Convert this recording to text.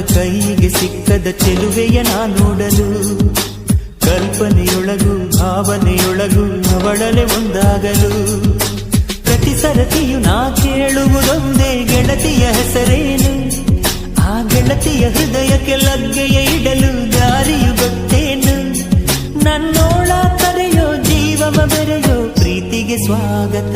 ಕೈಗೆ ಸಿಕ್ಕದ ಚೆಲುವೆಯ ನಾ ನೋಡಲು ಕಲ್ಪನೆಯೊಳಗೂ ಭಾವನೆಯೊಳಗೂ ಅವಳಲೆ ಒಂದಾಗಲು ಪ್ರತಿ ಸರತಿಯು ನಾ ಕೇಳುವುದೊಂದೇ ಗೆಳತಿಯ ಹೆಸರೇನು ಆ ಗೆಳತಿಯ ಹೃದಯಕ್ಕೆ ಲಗ್ಗೆಯ ಇಡಲು ದಾರಿಯು ಗೊತ್ತೇನು ನನ್ನೋಳ ಕರೆಯೋ ಜೀವವ ಬೆರೆಯೋ ಪ್ರೀತಿಗೆ ಸ್ವಾಗತ